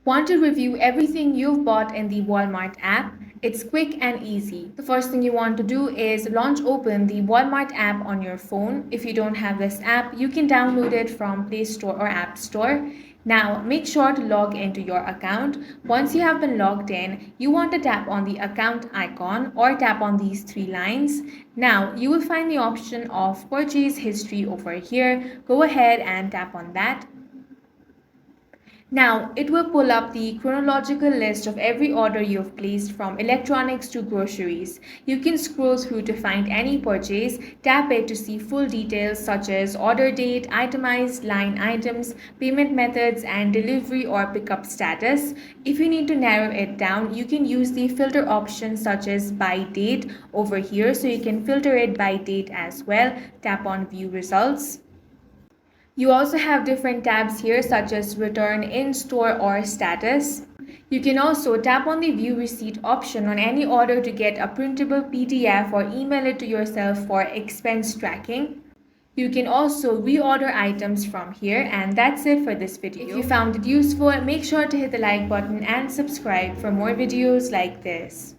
Want to review everything you've bought in the Walmart app? It's quick and easy. The first thing you want to do is open the Walmart app on your phone. If you don't have this app, you can download it from Play Store or App Store. Now, make sure to log into your account. Once you have been logged in, you want to tap on the account icon or tap on these three lines. Now, you will find the option of purchase history over here. Go ahead and tap on that. Now, it will pull up the chronological list of every order you've placed from electronics to groceries. You can scroll through to find any purchase, tap it to see full details such as order date, itemized line items, payment methods, and delivery or pickup status. If you need to narrow it down, you can use the filter option such as by date over here, so you can filter it by date as well. Tap on view results. You also have different tabs here such as return, in-store or status. You can also tap on the view receipt option on any order to get a printable PDF or email it to yourself for expense tracking. You can also reorder items from here, and that's it for this video. If you found it useful, make sure to hit the like button and subscribe for more videos like this.